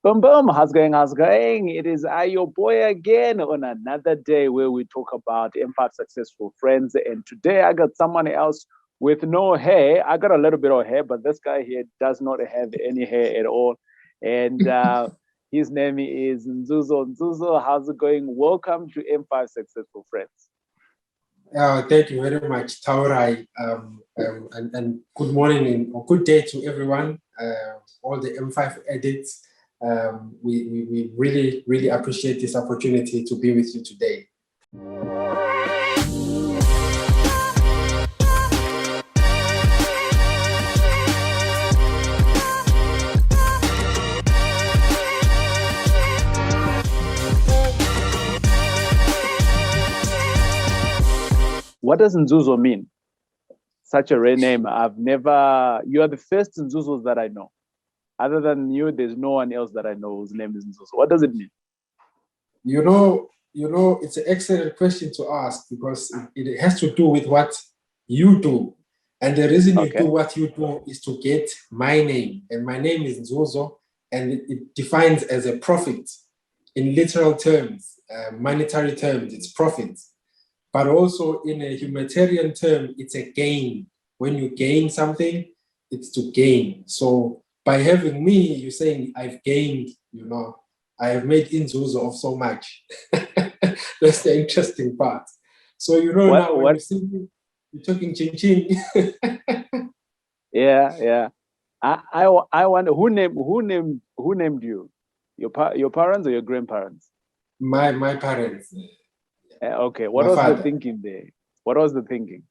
Boom, boom. How's going? How's going? It is I, your boy, again on another day where we talk about M5 successful friends. And today I got someone else with no hair. I got a little bit of hair, but this guy here does not have any hair at all. And his name is Nzuzo. Nzuzo, how's it going? Welcome to M5 Successful Friends. Thank you very much, Taurai, and good morning or good day to everyone, all the M5 edits. We really, really appreciate this opportunity to be with you today. What does Nzuzo mean? Such a rare name. You are the first Nzuzos that I know. Other than you, there's no one else that I know whose name is Nzuzo. What does it mean? You know, it's an excellent question to ask because it has to do with what you do. And the reason you do what you do is to get my name. And my name is Nzuzo, and it defines as a profit in literal terms, monetary terms, it's profit. But also in a humanitarian term, it's a gain. When you gain something, it's to gain. So by having me, you're saying I've gained, I have made Nzuzo of so much. That's the interesting part. So now when you see me, you're talking ching. Yeah. I wonder who named you? Your parents or your grandparents? My parents. Okay. What was the thinking there? What was the thinking?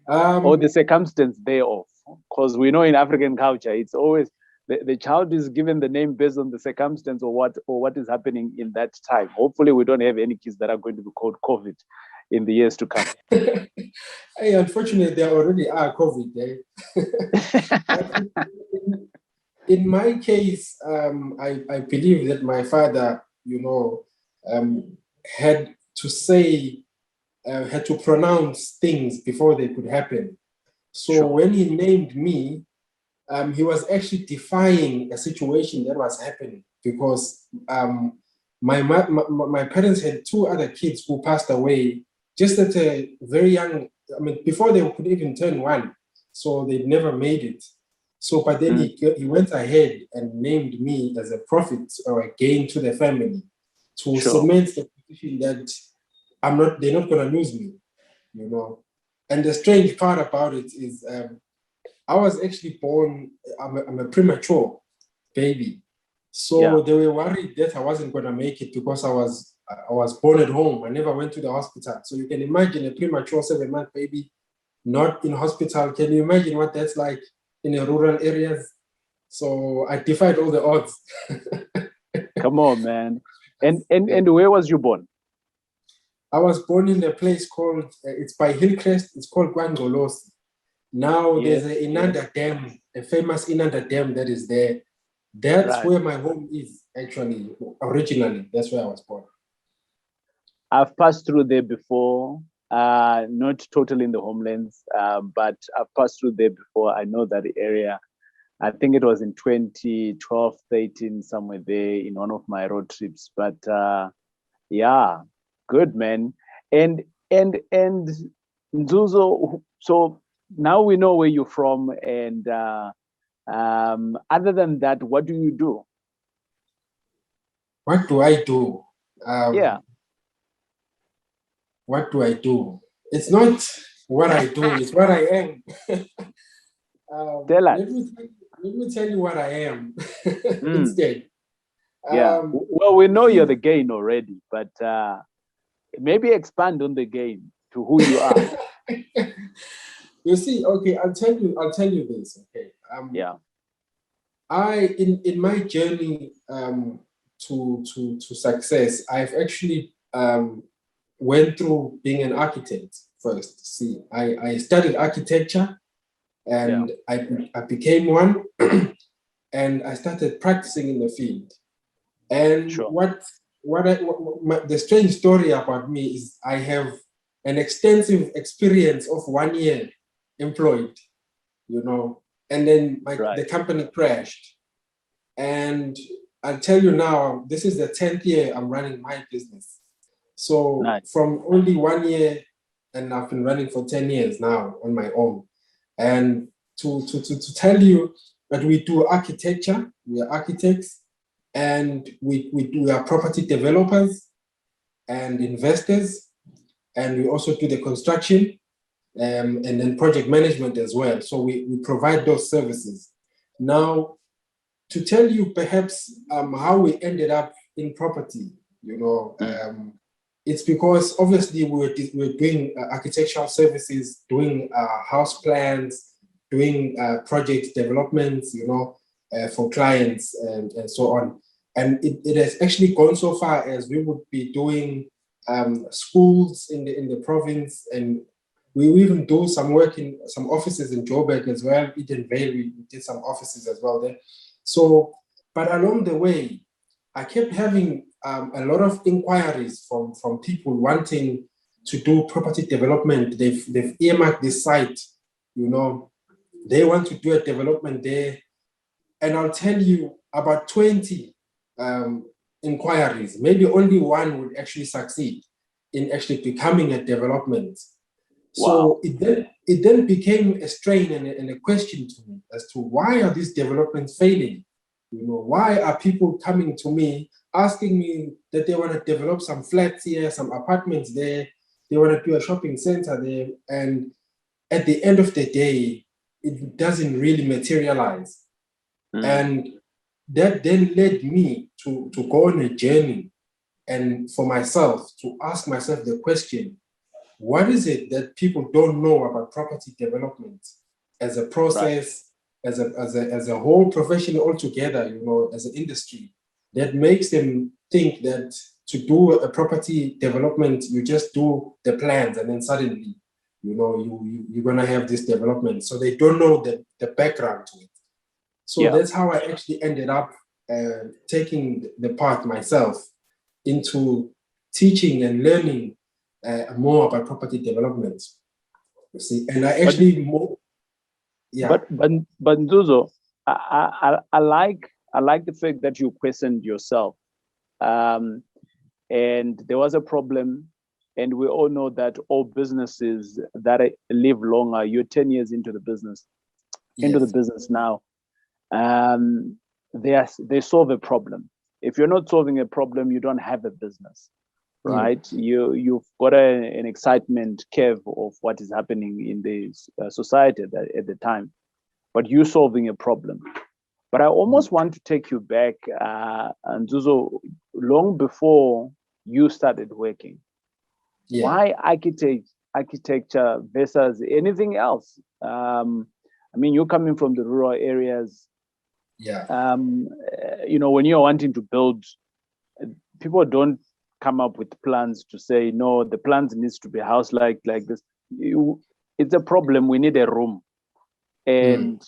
Or the circumstance thereof? Because we know in African culture, it's always the child is given the name based on the circumstance or what is happening in that time. Hopefully, we don't have any kids that are going to be called COVID in the years to come. Hey, unfortunately, there already are COVID. In my case, I believe that my father, had to say, had to pronounce things before they could happen. So when he named me, he was actually defying a situation that was happening because my parents had two other kids who passed away just at a very young, before they could even turn one. So they never made it. So, but then he went ahead and named me as a profit or a gain to the family to cement the position that they're not going to lose me, And the strange part about it is I was actually born, I'm a premature baby. So they were worried that I wasn't going to make it because I was born at home. I never went to the hospital. So you can imagine a premature 7-month baby not in hospital. Can you imagine what that's like in the rural areas? So I defied all the odds. Come on, man. And where was you born? I was born in a place called, it's by Hillcrest, it's called Kwangolosi. Now there's a Inanda Dam, a famous Inanda Dam that is there. That's where my home is, actually, originally. That's where I was born. I've passed through there before, not totally in the homelands, but I've passed through there before. I know that area. I think it was in 2012, 13, somewhere there in one of my road trips. But good, man. And Nzuzo, so now we know where you're from. And other than that, what do you do? What do I do? What do I do? It's not what I do, it's what I am. Tell us. Let me tell you what I am instead. Well, we know you're the gain already, but maybe expand on the gain to who you are. You see, okay, I'll tell you this, okay. In my journey to success, I've actually went through being an architect first. See, I studied architecture and I became one and I started practicing in the field. And the strange story about me is I have an extensive experience of 1 year employed, and then the company crashed. And I'll tell you now, this is the 10th year I'm running my business. So Nice. from only 1 year, and I've been running for 10 years now on my own. And to tell you that we do architecture, we are architects, and we are property developers and investors, and we also do the construction and then project management as well. So we provide those services. Now, to tell you perhaps how we ended up in property, it's because obviously we're doing architectural services, doing house plans, doing project developments, for clients and so on. And it has actually gone so far as we would be doing schools in the province, and we even do some work in some offices in Joburg as well. Eden Vale, we did some offices as well there. So, but along the way, I kept having a lot of inquiries from people wanting to do property development. They've earmarked this site, they want to do a development there. And I'll tell you, about 20 inquiries, maybe only one would actually succeed in actually becoming a development. Wow. So it then became a strain and a question to me as to why are these developments failing? Why are people coming to me asking me that they want to develop some flats here, some apartments there, they want to do a shopping center there, and at the end of the day, it doesn't really materialize. And that then led me to go on a journey and for myself to ask myself the question, what is it that people don't know about property development as a process, right, as a whole profession altogether, as an industry, that makes them think that to do a property development, you just do the plans and then suddenly, you're going to have this development. So they don't know the background to it. So that's how I actually ended up taking the path myself into teaching and learning more about property development. You see, and I actually But Nzuzo, I like the fact that you questioned yourself, and there was a problem, and we all know that all businesses that live longer, you're 10 years into the business, into the business now, they solve a problem. If you're not solving a problem, you don't have a business. Right, you've got an excitement curve of what is happening in the society at the time, but you're solving a problem. But I almost want to take you back, Nzuzo, long before you started working. Why architecture versus anything else? I mean, you're coming from the rural areas. When you're wanting to build, people don't come up with plans to say, no, the plans needs to be a house like this. It's a problem. We need a room, and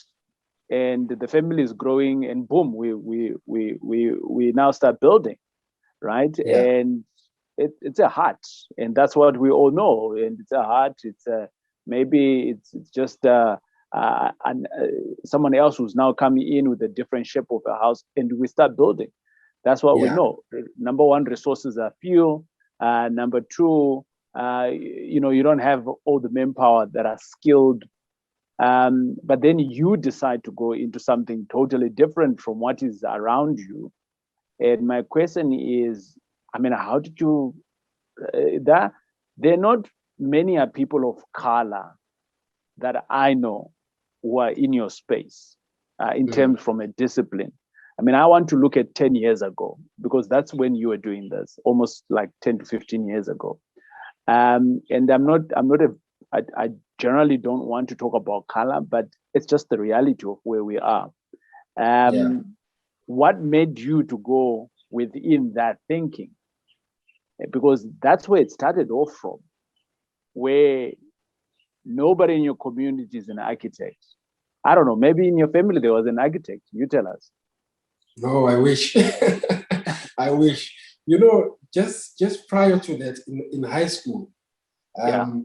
the family is growing, and boom, we now start building, right? And it's a heart, and that's what we all know. And it's a heart. It's maybe it's just someone else who's now coming in with a different shape of a house, and we start building. That's what we know. Number one, resources are few. Number two, you don't have all the manpower that are skilled. But then you decide to go into something totally different from what is around you. And my question is, I mean, how did you, there are not many people of color that I know who are in your space in terms from a discipline. I mean, I want to look at 10 years ago, because that's when you were doing this, almost like 10 to 15 years ago. And I generally don't want to talk about color, but it's just the reality of where we are. What made you to go within that thinking? Because that's where it started off from, where nobody in your community is an architect. I don't know, maybe in your family there was an architect. You tell us. No, I wish. I wish. Just prior to that, in high school, a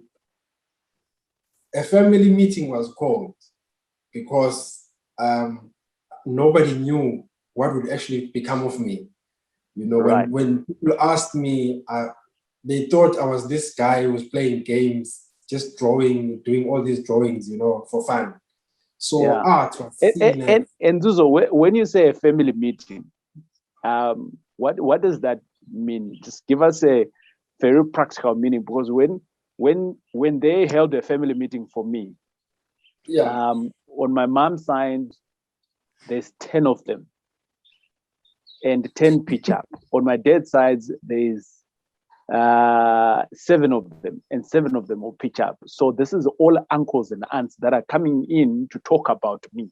family meeting was called because nobody knew what would actually become of me. You know, Right. when people asked me, they thought I was this guy who was playing games, just drawing, doing all these drawings, you know, for fun. So Yeah. art was And, seen as, and Nzuzo, when you say a family meeting, what does that mean? Just give us a very practical meaning, because when they held a family meeting for me, yeah, on my mom's side, there's 10 of them and 10 pitch up. On my dad's side, there's 7 of them, and 7 of them will pitch up. So this is all uncles and aunts that are coming in to talk about me.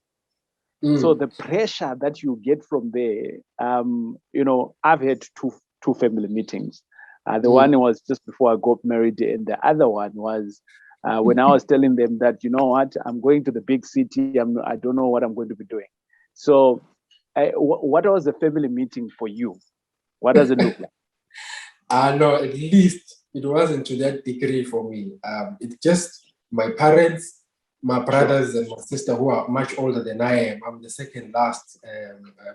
So the pressure that you get from there, you know, I've had two family meetings. The one was just before I got married, and the other one was when I was telling them that, you know what, I'm going to the big city. I don't know what I'm going to be doing. So, what was the family meeting for you? What does it look like? no, at least it wasn't to that degree for me. It's just my parents, my brothers, and my sister who are much older than I am. I'm the second last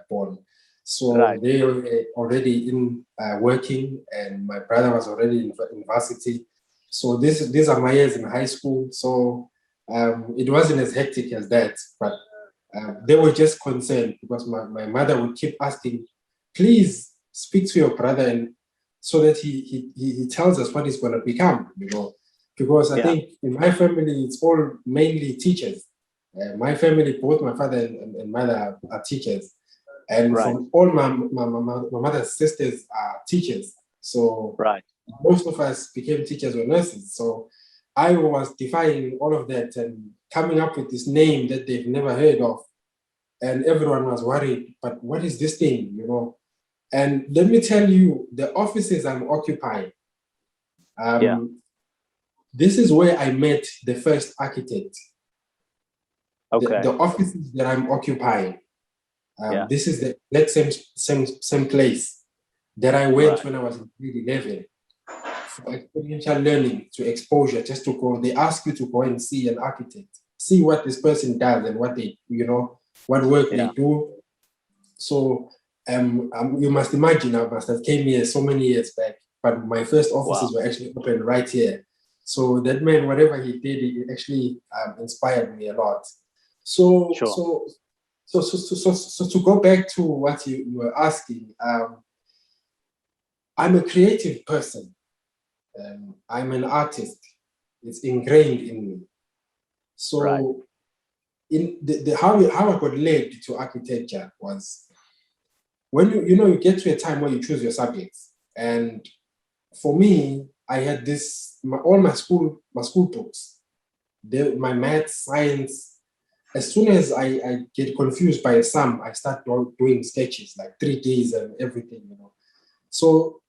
born. So Right. they were already in working, and my brother was already in university. So these are my years in high school. So it wasn't as hectic as that, but they were just concerned because my mother would keep asking, please speak to your brother, and so that he tells us what he's going to become, you know. Because I think in my family, it's all mainly teachers. My family, both my father and mother are teachers. And Right. from all my mother's sisters are teachers. So Right. most of us became teachers or nurses. So I was defying all of that and coming up with this name that they've never heard of. And everyone was worried, but what is this thing, you know? And let me tell you, the offices I'm occupying, this is where I met the first architect. Okay. The offices that I'm occupying, this is the exact same place that I went when I was in grade 11 for experiential learning to exposure, just to go. They ask you to go and see an architect, see what this person does and what they, you know, what work they do. So you must imagine I must have came here so many years back, but my first offices were actually open right here. So that man, whatever he did, it actually inspired me a lot. So to go back to what you were asking, I'm a creative person. I'm an artist. It's ingrained in me. So in how I got led to architecture was when you get to a time where you choose your subjects. And for me, I had all my school books, my math, science. As soon as I get confused by a sum, I start doing sketches like 3Ds and everything, you know. So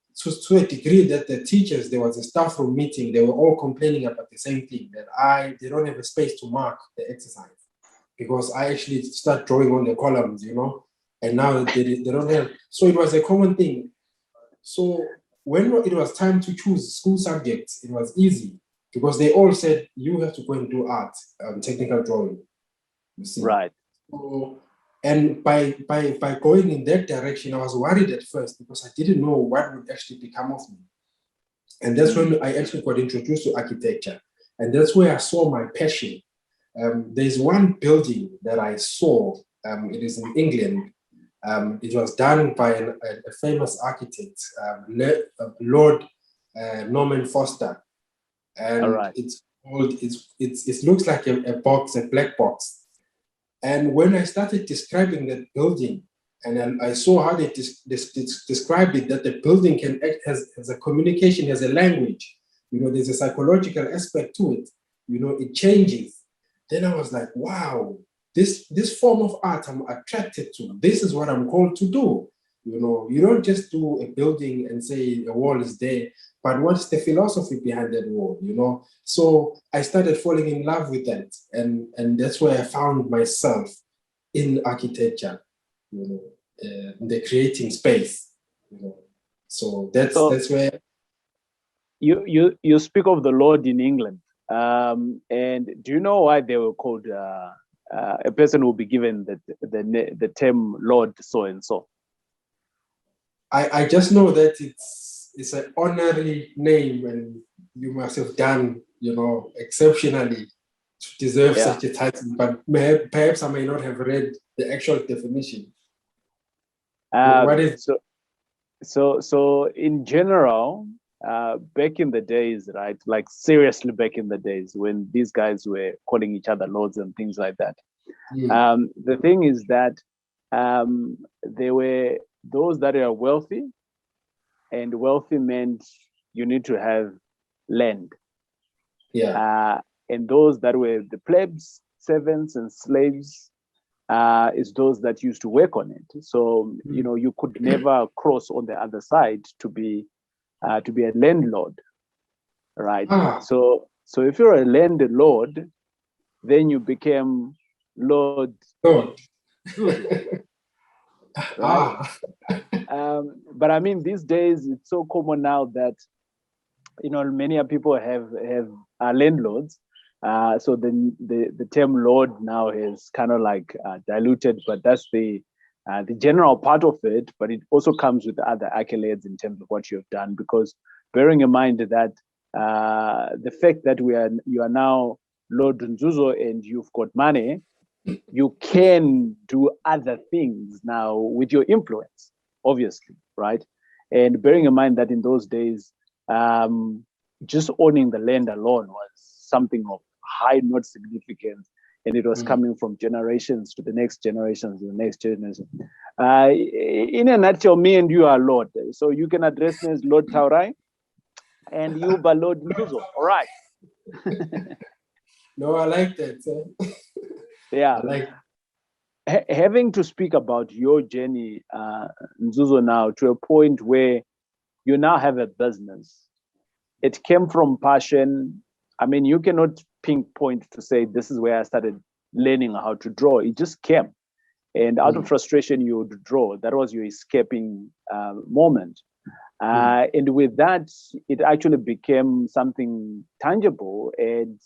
to a degree that the teachers, there was a staff room meeting, they were all complaining about the same thing, that they don't have a space to mark the exercise because I actually start drawing on the columns, you know, and now they don't have. So it was a common thing. So when it was time to choose school subjects, it was easy because they all said, you have to go and do art, technical drawing. You see. Right. So, and by going in that direction, I was worried at first because I didn't know what would actually become of me. And that's when I actually got introduced to architecture. And that's where I saw my passion. There's one building that I saw, it is in England. It was done by a famous architect, Lord Norman Foster. And it's called, it looks like a box, a black box. And when I started describing that building, and I saw how they described it, that the building can act as a communication, as a language. You know, there's a psychological aspect to it. You know, it changes. Then I was like, wow, this form of art I'm attracted to. This is what I'm called to do. You know, you don't just do a building and say a wall is there, but what's the philosophy behind that wall, you know? So I started falling in love with that. And that's where I found myself in architecture, you know, in the creating space, you know. So that's where. You speak of the Lord in England. And do you know why they were called a person will be given the term Lord so and so? I just know that it's an honorary name, and you must have done, exceptionally to deserve such a title. But perhaps I may not have read the actual definition. What is so in general, back in the days, right? Like seriously, back in the days when these guys were calling each other lords and things like that. The thing is that there were those that are wealthy, and wealthy meant you need to have land. And those that were the plebs, servants, and slaves is those that used to work on it. So you could never cross on the other side to be a landlord, right? So if you're a landlord, then you became Lord. Right? But I mean, these days it's so common now that many people have landlords. So the term Lord now is kind of like diluted, but that's the general part of it. But it also comes with other accolades in terms of what you have done. Because bearing in mind that the fact that you are now Lord Nzuzo and you've got money, you can do other things now with your influence, obviously, right? And bearing in mind that in those days, just owning the land alone was something of high not significance, and it was coming from generations to the next generations to the next generation. In a nutshell, me and you are Lord, so you can address me as Lord Taurai, and you by Lord Nzuzo. All right. No, I like that. Yeah. I like having to speak about your journey, Nzuzo, now to a point where you now have a business. It came from passion. I mean, you cannot pinpoint to say this is where I started learning how to draw. It just came. And out of frustration, you would draw. That was your escaping moment. And with that, it actually became something tangible. And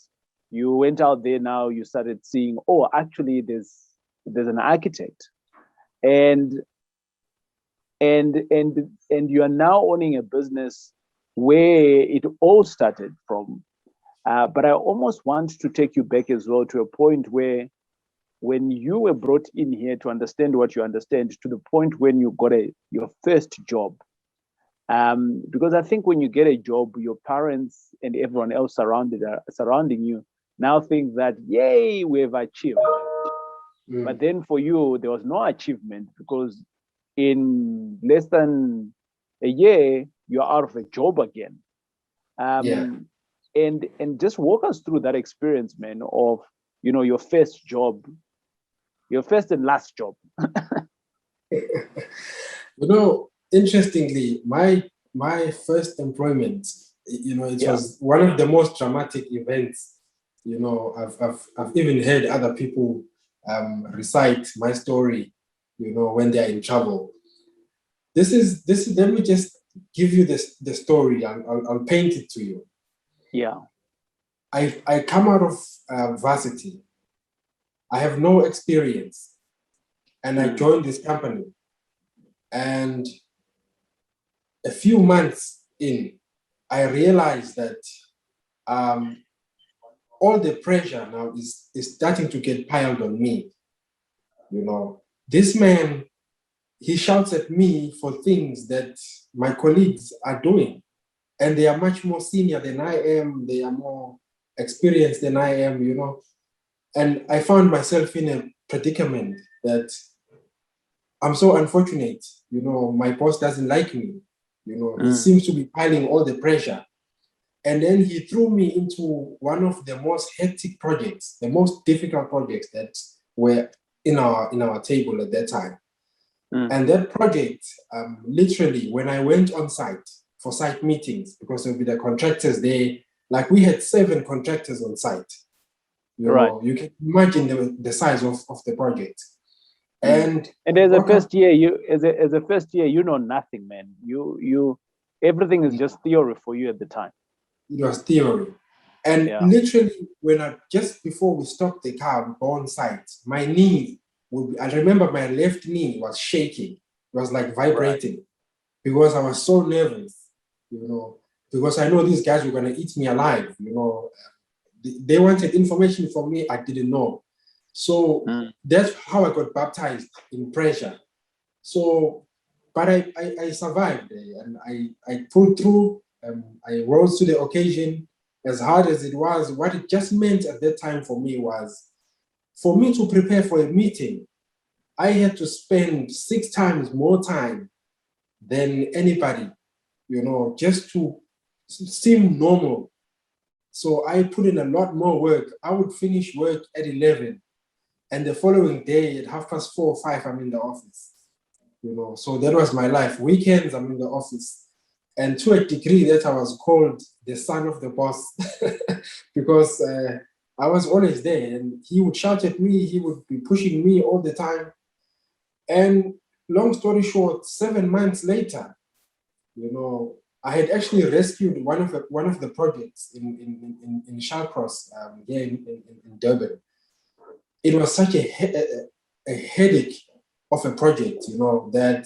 you went out there now, you started seeing, oh, actually, there's an architect. And you are now owning a business where it all started from. But I almost want to take you back as well to a point where when you were brought in here to understand what you understand, to the point when you got your first job. Because I think when you get a job, your parents and everyone else surrounding you now think that, yay, we've achieved. But then for you, there was no achievement, because in less than a year, you're out of a job again. And just walk us through that experience, man, of your first job, your first and last job. Interestingly, my first employment, it was one of the most dramatic events. I've even heard other people recite my story, when they're in trouble. This is let me just give you the story. I'll paint it to you. Yeah. I come out of varsity. I have no experience, and I joined this company. And a few months in, I realized that all the pressure now is starting to get piled on me. This man, he shouts at me for things that my colleagues are doing, and they are much more senior than I am. They are more experienced than I am, And I found myself in a predicament that I'm so unfortunate. My boss doesn't like me. He seems to be piling all the pressure. And then he threw me into one of the most hectic projects, the most difficult projects that were in our table at that time. And that project, literally, when I went on site for site meetings, because there would be the contractors there, like we had 7 contractors on site. You can imagine the size of the project. And as a first year, as a first year, you know nothing, man. You everything is just theory for you at the time. It was theory. And literally, just before we stopped the car, we go on site, my knee would be, I remember my left knee was shaking. It was like vibrating because I was so nervous, because I know these guys were going to eat me alive, They wanted information from me I didn't know. So that's how I got baptized in pressure. So, but I survived, and I pulled through. I rose to the occasion. As hard as it was, what it just meant at that time for me was, for me to prepare for a meeting, I had to spend 6 times more time than anybody, just to seem normal. So I put in a lot more work. I would finish work at 11, and the following day at 4:30 or 5, I'm in the office. So that was my life. Weekends, I'm in the office. And to a degree that I was called the son of the boss because I was always there, and he would shout at me, he would be pushing me all the time. And long story short, 7 months later, I had actually rescued one of the projects in Shallcross here in Durban. It was such a headache of a project, that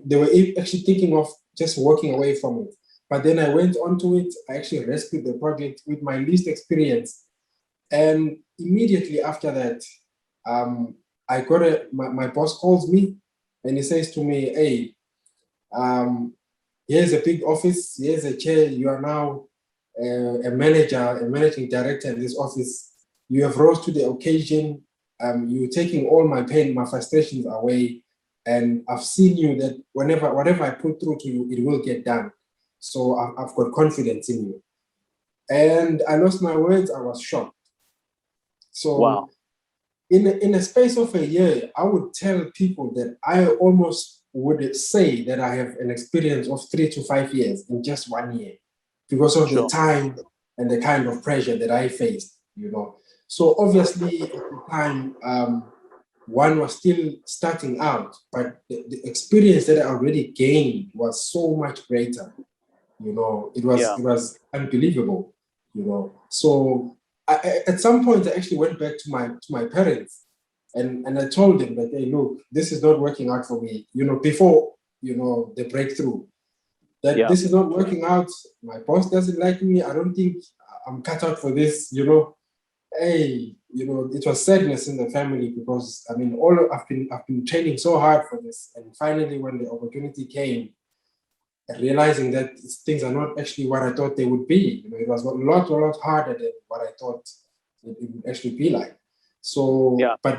they were actually thinking of just walking away from it. But then I went onto it. I actually rescued the project with my least experience, and immediately after that, I got my boss calls me, and he says to me, "Hey, here's a big office. Here's a chair. You are now a managing director in this office. You have rose to the occasion. You're taking all my pain, my frustrations away. And I've seen you that whatever I put through to you, it will get done. So I've got confidence in you." And I lost my words. I was shocked. So in a space of a year, I would tell people that I almost would say that I have an experience of 3 to 5 years in just 1 year, because of the time and the kind of pressure that I faced, So obviously at the time, one was still starting out, but the experience that I already gained was so much greater. It was unbelievable. So at some point I actually went back to my parents, and I told them that, "Hey, look, this is not working out for me." Before the breakthrough, that this is not working out. My boss doesn't like me. I don't think I'm cut out for this. Hey, it was sadness in the family, because I've been training so hard for this, and finally when the opportunity came, realizing that things are not actually what I thought they would be. It was a lot harder than what I thought it would actually be like. So, but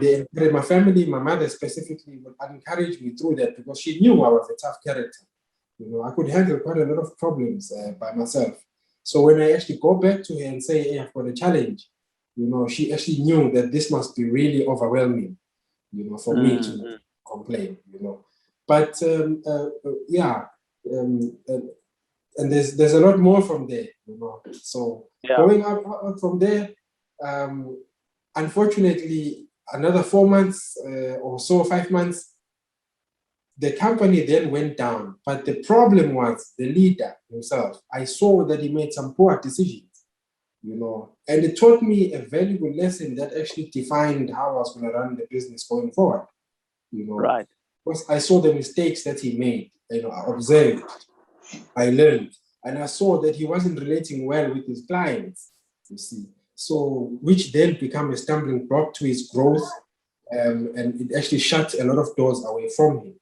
my family, my mother specifically, would encourage me through that, because she knew I was a tough character. I could handle quite a lot of problems by myself. So when I actually go back to her and say, "Hey, I've got a challenge," she actually knew that this must be really overwhelming, for me to complain, But and there's a lot more from there, So going up from there, unfortunately, another 4 months or so, 5 months, the company then went down. But the problem was the leader himself. I saw that he made some poor decisions, and it taught me a valuable lesson that actually defined how I was going to run the business going forward, Right. Because I saw the mistakes that he made, I observed, I learned, and I saw that he wasn't relating well with his clients, you see. So, which then became a stumbling block to his growth, and it actually shut a lot of doors away from him,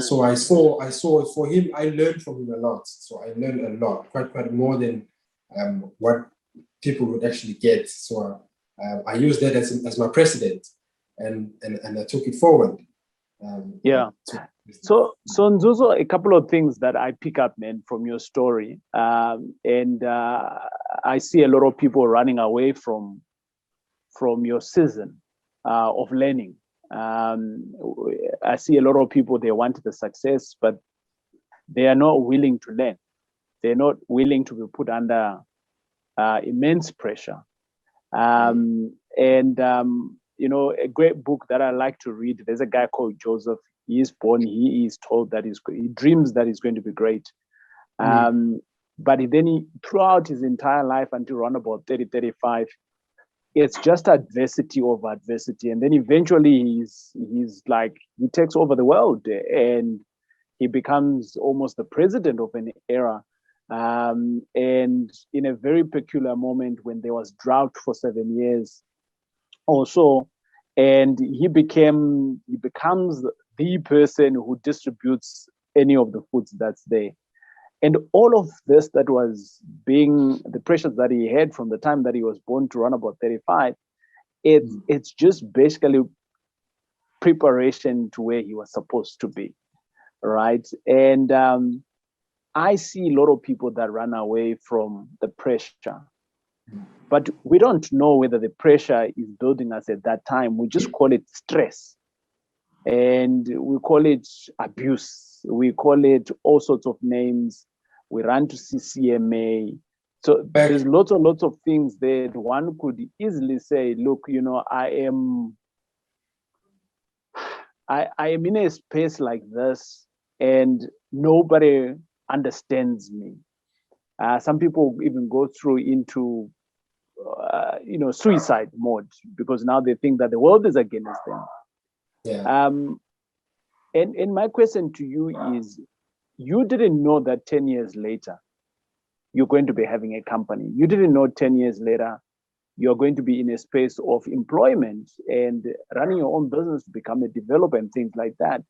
So I saw it for him. I learned from him a lot. So I learned a lot, quite more than what people would actually get. So I used that as my precedent, and I took it forward. So Nzuzo, a couple of things that I pick up, man, from your story, and I see a lot of people running away from your season of learning. I see a lot of people, they want the success, but they are not willing to learn. They're not willing to be put under immense pressure. A great book that I like to read, there's a guy called Joseph. He is born, he is told that he dreams that he's going to be great. But then throughout his entire life until around about 30, 35, it's just adversity over adversity. And then eventually he's like, he takes over the world and he becomes almost the president of an era. And in a very peculiar moment when there was drought for 7 years or so, and he becomes the person who distributes any of the foods that's there. And all of this that was being the pressures that he had from the time that he was born to run about 35, it's just basically preparation to where he was supposed to be, right? And I see a lot of people that run away from the pressure, but we don't know whether the pressure is building us at that time. We just call it stress, and we call it abuse. We call it all sorts of names. We run to CCMA. So there's lots of things that one could easily say, look, I am in a space like this and nobody understands me. Some people even go through into suicide mode because now they think that the world is against them. Yeah. And my question to you is, you didn't know that 10 years later you're going to be having a company. You didn't know 10 years later you're going to be in a space of employment and running your own business to become a developer and things like that.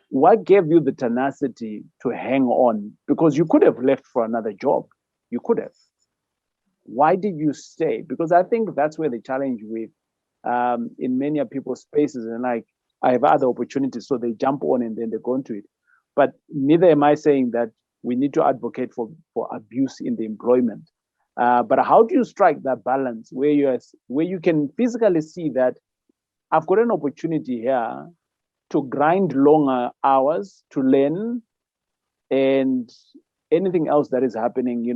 What gave you the tenacity to hang on? Because you could have left for another job. You could have. Why did you stay? Because I think that's where the challenge with in many of people's spaces, and like, I have other opportunities, so they jump on and then they go into it. But neither am I saying that we need to advocate for abuse in the employment. But how do you strike that balance where you can physically see that I've got an opportunity here to grind longer hours to learn, and anything else that is happening,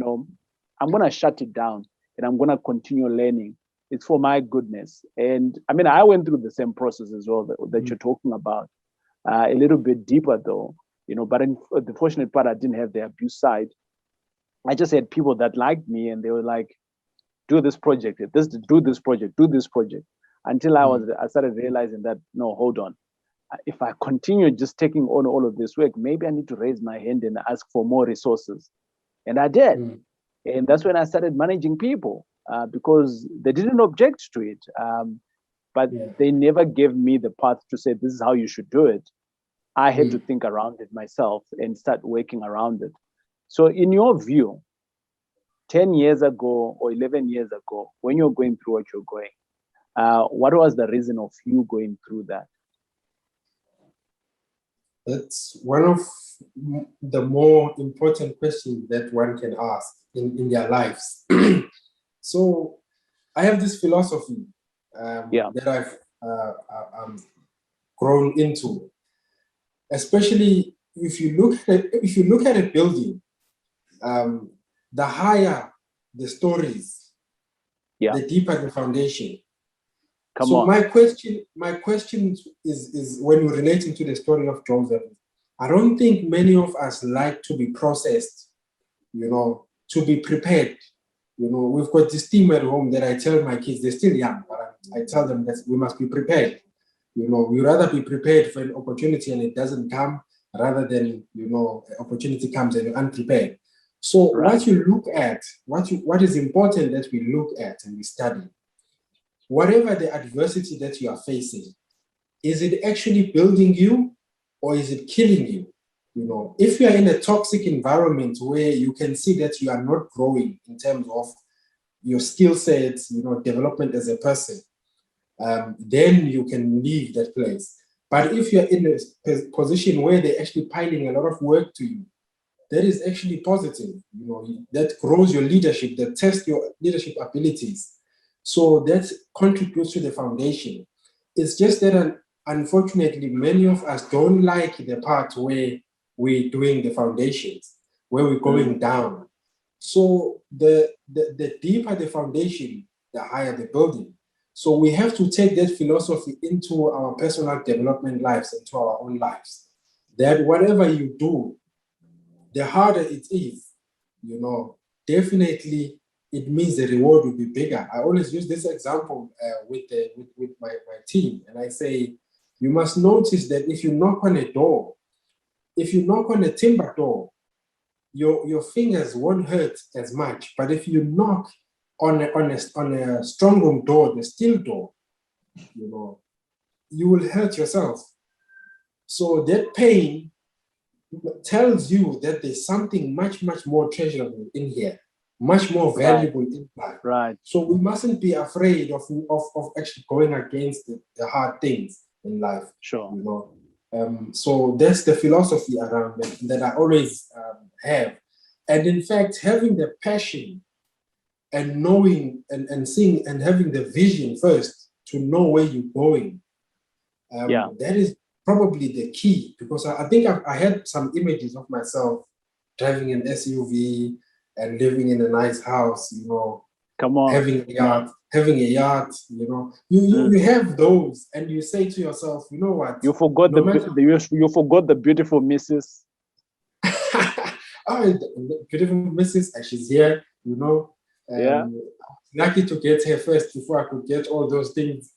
I'm going to shut it down and I'm going to continue learning. It's for my goodness. And I mean, I went through the same process as well that you're talking about, a little bit deeper though, but the fortunate part, I didn't have the abuse side. I just had people that liked me and they were like, do this project, do this project, until I started realizing that, no, hold on. If I continue just taking on all of this work, maybe I need to raise my hand and ask for more resources. And I did. And that's when I started managing people because they didn't object to it. But they never gave me the path to say, this is how you should do it. I had to think around it myself and start working around it. So in your view, 10 years ago or 11 years ago, when you're going through what you're going, what was the reason of you going through that? That's one of the more important questions that one can ask in their lives. So I have this philosophy that I've grown into, especially if you look at a building, the higher the stories, the deeper the foundation. My question is when we're relating to the story of Joseph, I don't think many of us like to be processed, to be prepared. We've got this team at home that I tell my kids, they're still young, but I tell them that we must be prepared. We rather be prepared for an opportunity and it doesn't come, rather than, an opportunity comes and you're unprepared. So what you look at, what is important that we look at and we study, whatever the adversity that you are facing, is it actually building you or is it killing you? If you are in a toxic environment where you can see that you are not growing in terms of your skill sets, development as a person, then you can leave that place. But if you're in a position where they're actually piling a lot of work to you, that is actually positive. That grows your leadership, that tests your leadership abilities. So that contributes to the foundation. It's just that unfortunately, many of us don't like the part where we're doing the foundations, where we're going down. So the deeper the foundation, the higher the building. So we have to take that philosophy into our personal development lives, into our own lives. That whatever you do, the harder it is, definitely it means the reward will be bigger. I always use this example with my team, and I say, you must notice that if you knock on a door, if you knock on a timber door, your fingers won't hurt as much. But if you knock on a strong room door, the steel door, you will hurt yourself. So that pain tells you that there's something much, much more treasurable in here, much more valuable in life. Right. So we mustn't be afraid of actually going against the hard things in life. Sure. So that's the philosophy around it that I always have. And in fact, having the passion and knowing and seeing and having the vision first to know where you're going, that is probably the key, because I think I had some images of myself driving an SUV and living in a nice house, Come on, having a yacht, you have those, and you say to yourself, you know what? You forgot you forgot the beautiful Mrs. Oh, the beautiful Mrs. And she's here, Lucky to get her first before I could get all those things.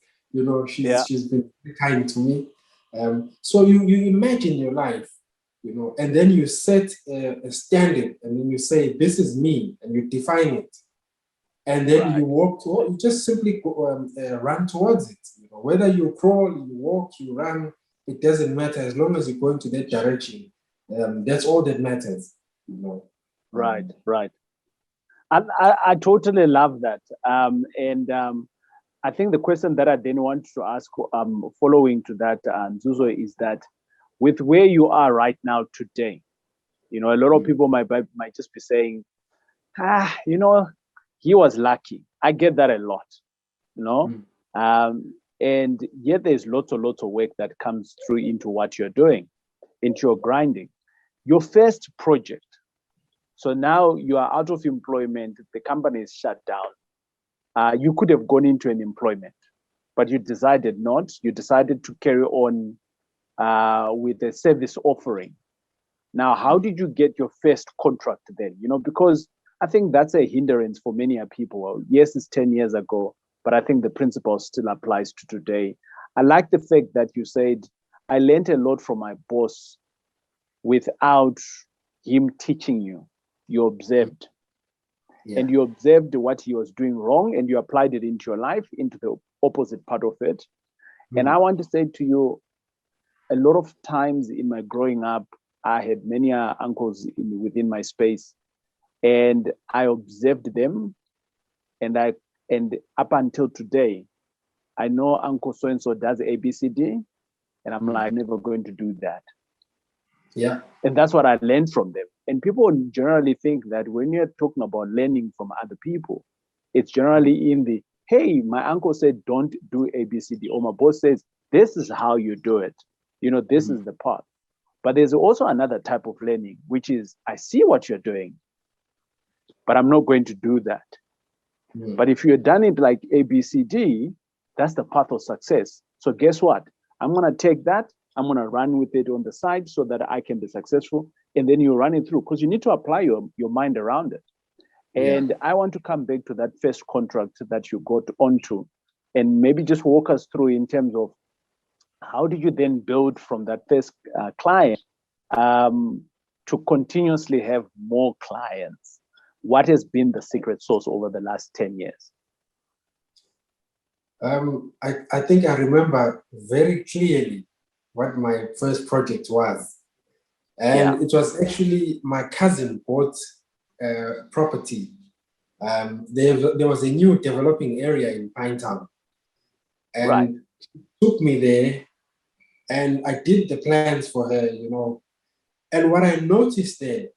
She's been kind to me. So you imagine your life, and then you set a standard, and then you say, this is me, and you define it. And then you walk toward, you just simply run towards it. Whether you crawl, you walk, you run, it doesn't matter as long as you go into that direction. That's all that matters. Right. I totally love that. I think the question that I then want to ask, following to that, Nzuzo, is that with where you are right now today, a lot of people might just be saying, he was lucky. I get that a lot, and yet there's lots of work that comes through into what you're doing, into your grinding. Your first project. So now you are out of employment. The company is shut down. You could have gone into an employment, but you decided not. You decided to carry on with a service offering. Now, how did you get your first contract then? Because I think that's a hindrance for many people. Yes, it's 10 years ago, but I think the principle still applies to today. I like the fact that you said, I learned a lot from my boss without him teaching you. You observed. And you observed what he was doing wrong, and you applied it into your life, into the opposite part of it. And I want to say to you, a lot of times in my growing up, I had many uncles within my space, and I observed them, and up until today, I know Uncle so and so does ABCD, and I'm like, never going to do that. Yeah. And that's what I learned from them. And people generally think that when you're talking about learning from other people, it's generally in the, hey, my uncle said, don't do ABCD. Or my boss says, this is how you do it. This is the path. But there's also another type of learning, which is, I see what you're doing, but I'm not going to do that. But if you've done it like ABCD, that's the path of success. So guess what? I'm going to take that. I'm going to run with it on the side so that I can be successful. And then you run it through, because you need to apply your mind around it. And I want to come back to that first contract that you got onto, and maybe just walk us through in terms of how did you then build from that first client to continuously have more clients? What has been the secret sauce over the last 10 years? I think I remember very clearly what my first project was. And it was actually my cousin bought property. There was a new developing area in Pinetown. And she took me there, and I did the plans for her, And what I noticed there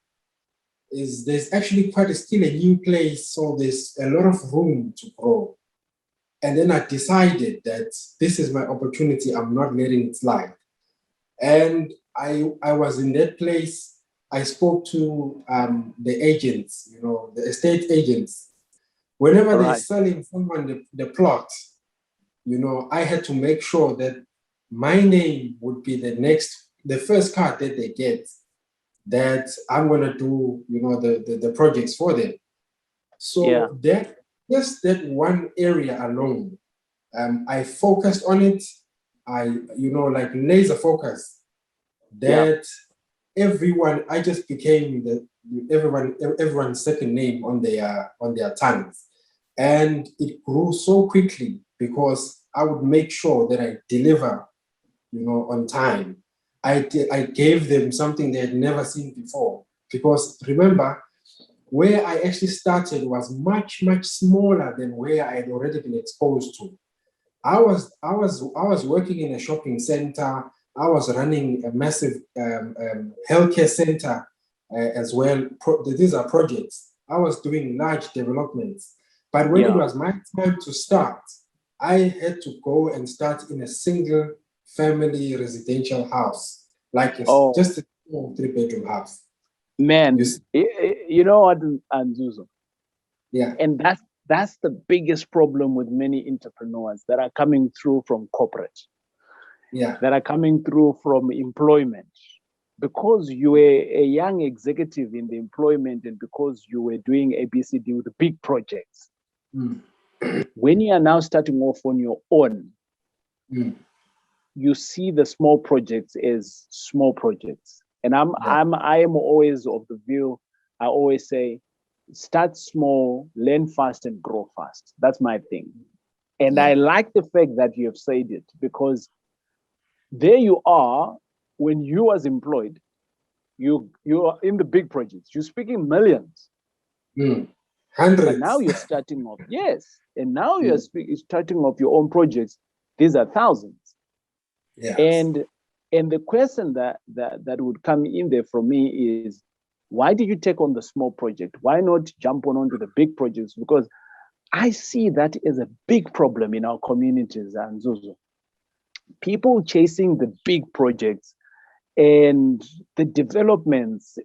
is there's actually still a new place, so there's a lot of room to grow. And then I decided that this is my opportunity. I'm not letting it slide. And I was in that place. I spoke to the agents, the estate agents. Whenever they're selling someone the plot, I had to make sure that my name would be the first card that they get. that I'm gonna do, the projects for them. So that just that one area alone, I focused on it. Like laser focus. That everyone, I just became everyone's second name on their tongues, and it grew so quickly because I would make sure that I deliver, on time. I gave them something they had never seen before, because remember, where I actually started was much, much smaller than where I had already been exposed to. I was working in a shopping center. I was running a massive healthcare center as well. These are projects. I was doing large developments. But when it was my time to start, I had to go and start in a single family residential house, like just a 3-bedroom house. Man, you know what, Nzuzo? Yeah. And that's the biggest problem with many entrepreneurs that are coming through from corporate. Yeah. That are coming through from employment. Because you were a young executive in the employment and because you were doing ABCD with the big projects. When you are now starting off on your own, you see the small projects as small projects. And I am always of the view, I always say, start small, learn fast, and grow fast. That's my thing. And I like the fact that you have said it, because there you are, when you was employed, you are in the big projects, you're speaking millions. Hundreds. But now you're starting off, and now you're starting off your own projects. These are thousands. Yes. And the question that would come in there for me is, why did you take on the small project? Why not jump onto the big projects? Because I see that as a big problem in our communities, and Nzuzo. People chasing the big projects and the developments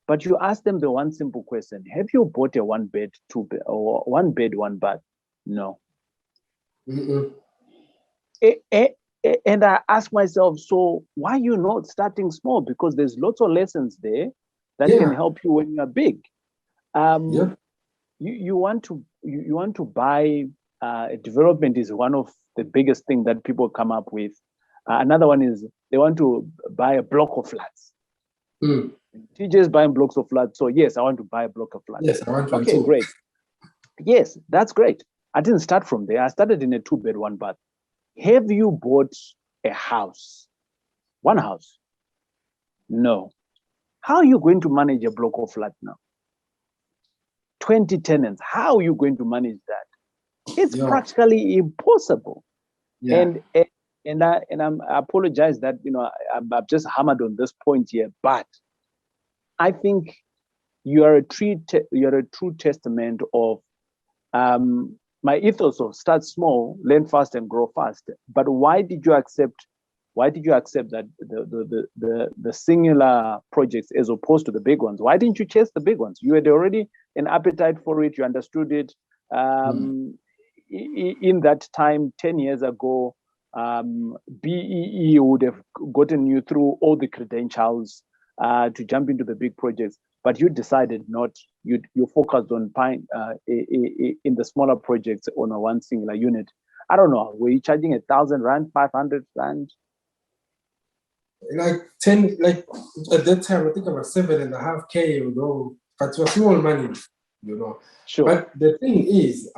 but you ask them the one simple question: have you bought a 1-bed, 2-bed, or 1-bed, 1-bath? No. And I ask myself, so why are you not starting small? Because there's lots of lessons there that can help you when you're big. You want to buy development is one of the biggest thing that people come up with. Another one is they want to buy a block of flats. TJ's buying blocks of flats, so yes, I want to buy a block of flats. Yes, I want to. Okay, great. Yes, that's great. I didn't start from there. I started in a 2-bed, 1-bath. Have you bought a house? One house? No. How are you going to manage a block of flat now? 20 tenants. How are you going to manage that? It's practically impossible. And I apologize that I've just hammered on this point here, but I think you are a true testament of my ethos of start small, learn fast, and grow fast. But why did you accept that the singular projects as opposed to the big ones? Why didn't you chase the big ones? You had already an appetite for it. You understood it. In that time, 10 years ago, BEE would have gotten you through all the credentials to jump into the big projects. But you decided not. You focused on in the smaller projects on a one singular unit. I don't know. Were you charging 1,000 rand, 500 rand? Like 10, like at that time, I think about 7.5K, but it was small money, Sure. But the thing is,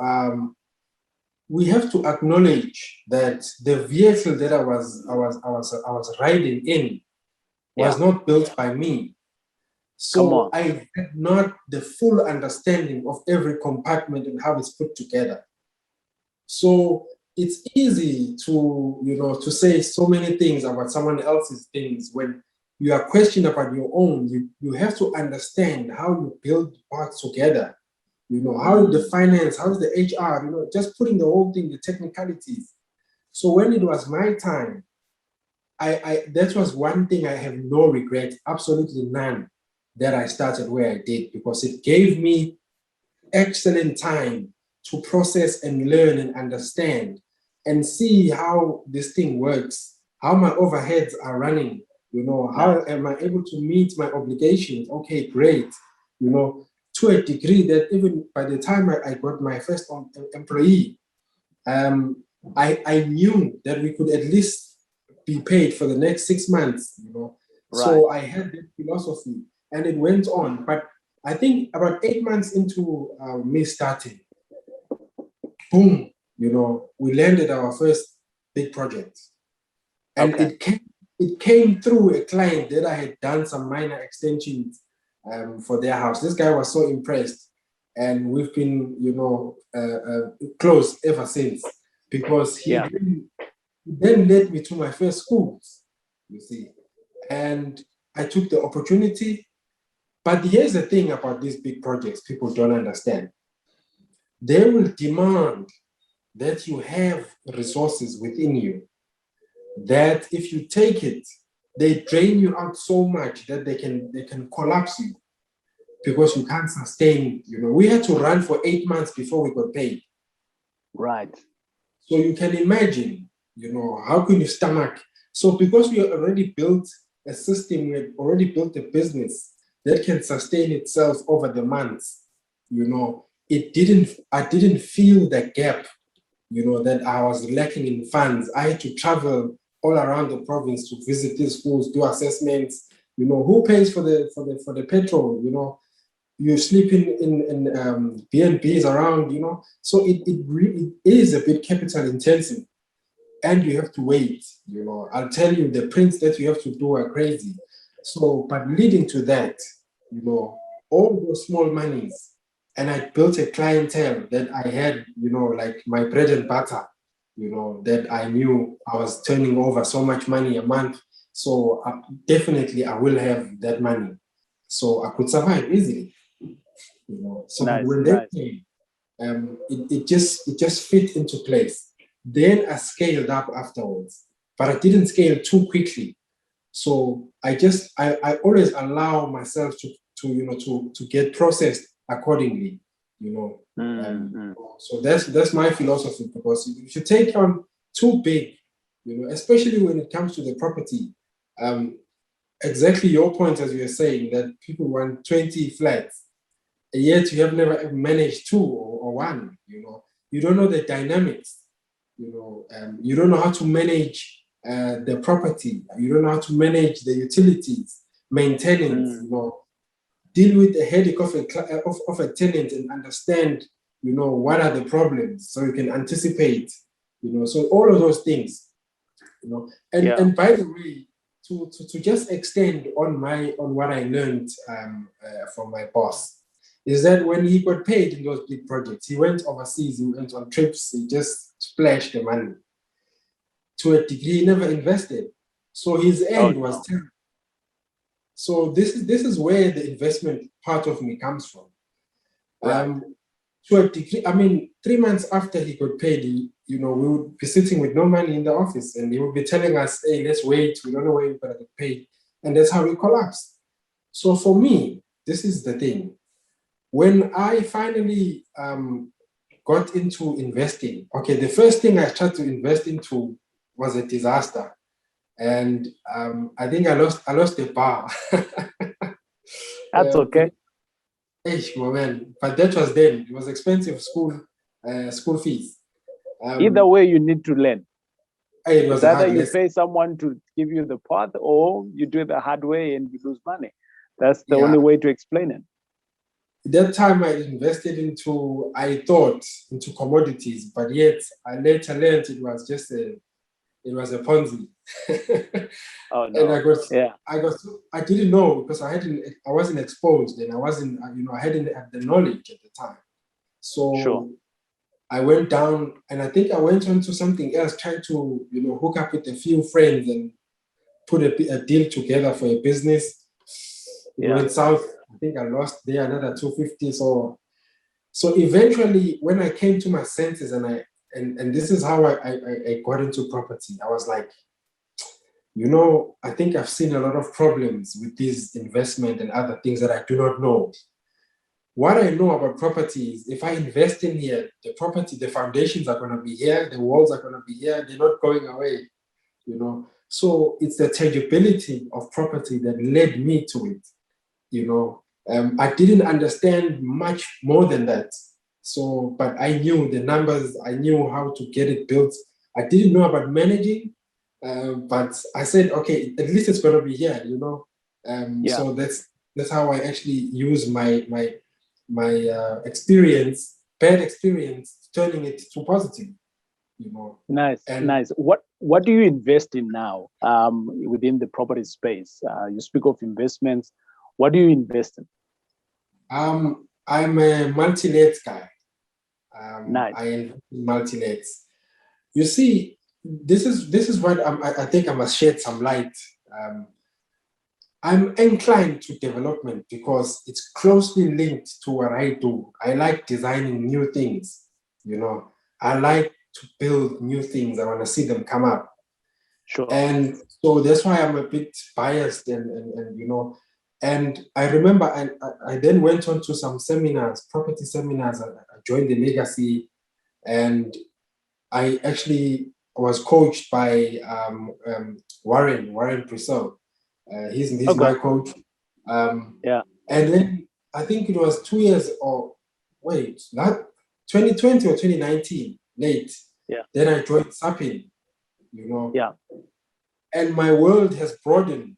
we have to acknowledge that the vehicle that I was riding in was not built by me. So I had not the full understanding of every compartment and how it's put together. So it's easy to say so many things about someone else's things when you are questioning about your own. You have to understand how you build parts together. How the finance, how's the HR, just putting the whole thing, the technicalities. So when it was my time, I that was one thing I have no regret, absolutely none, that I started where I did, because it gave me excellent time to process and learn and understand and see how this thing works, how my overheads are running, How am I able to meet my obligations? Okay, great. To a degree that even by the time I got my first employee, I knew that we could at least be paid for the next 6 months, So I had that philosophy and it went on. But I think about 8 months into me starting, boom, we landed our first big project. And it came through a client that I had done some minor extensions for their house. This guy was so impressed. And we've been, close ever since. Because he then led me to my first schools, you see. And I took the opportunity. But here's the thing about these big projects people don't understand. They will demand that you have resources within you, that if you take it, they drain you out so much that they can collapse you because you can't sustain. We had to run for 8 months before we got paid. Right. So you can imagine, how can you stomach? So because we already built a system, we had already built a business that can sustain itself over the months, I didn't feel the gap, that I was lacking in funds. I had to travel all around the province to visit these schools, do assessments. Who pays for the petrol? You sleep in B&Bs around, So it really is a bit capital intensive, and you have to wait. I'll tell you, the prints that you have to do are crazy. So, but leading to that, all those small monies, and I built a clientele that I had, like my bread and butter, that I knew I was turning over so much money a month. So definitely I will have that money. So I could survive easily. So when they came, it just fit into place. Then I scaled up afterwards, but I didn't scale too quickly. So I always allow myself to get processed accordingly, So that's my philosophy, because if you take on too big, especially when it comes to the property, exactly your point, as you were saying, that people want 20 flats, yet you have never managed 2 or 1. You don't know the dynamics. You don't know how to manage the property. You don't know how to manage the utilities, maintenance. Deal with the headache of a tenant and understand, what are the problems, so you can anticipate. So all of those things. And by the way, to just extend on what I learned from my boss, is that when he got paid in those big projects, he went overseas, he went on trips, he just splashed the money. To a degree, he never invested. So his end was terrible. So this is where the investment part of me comes from. To a degree, 3 months after he got paid, we would be sitting with no money in the office, and he would be telling us, hey, let's wait, we don't know when we're going to get paid. And that's how we collapsed. So for me, this is the thing. When I finally got into investing, the first thing I tried to invest into was a disaster. And I think I lost the bar. That's okay. Man. But that was then. It was expensive school fees. Either way, you need to learn. It was either you pay someone to give you the path, or you do it the hard way and you lose money. That's the only way to explain it. That time I invested into commodities, but yet I later learned it was just a Ponzi. Oh no! And I didn't know, because I wasn't exposed, and I hadn't had the knowledge at the time. So I went down, and I think I went on to something else, trying to hook up with a few friends and put a deal together for a business. It went south. I think I lost there another 250. So eventually, when I came to my senses, and this is how I got into property, I was like, I think I've seen a lot of problems with this investment and other things that I do not know. What I know about property is, if I invest in here, the foundations are going to be here, the walls are going to be here, they're not going away, So it's the tangibility of property that led me to it. I didn't understand much more than that. So, but I knew the numbers, I knew how to get it built. I didn't know about managing, but I said, okay, at least it's going to be here, So that's how I actually use my experience, bad experience, turning it to positive. Nice. What do you invest in now within the property space? You speak of investments. What do you invest in? I'm a multi-let guy. Nice. I invest in multi-lets. You see, this is what I think I must shed some light. I'm inclined to development because it's closely linked to what I do. I like designing new things. I like to build new things. I want to see them come up. Sure. And so that's why I'm a bit biased and I remember I then went on to some seminars, property seminars. I joined the Legacy, and I actually was coached by Warren Purcell. He's my coach. Yeah. And then I think it was 2 years not 2020 or 2019, late. Yeah. Then I joined Sapin, Yeah. And my world has broadened.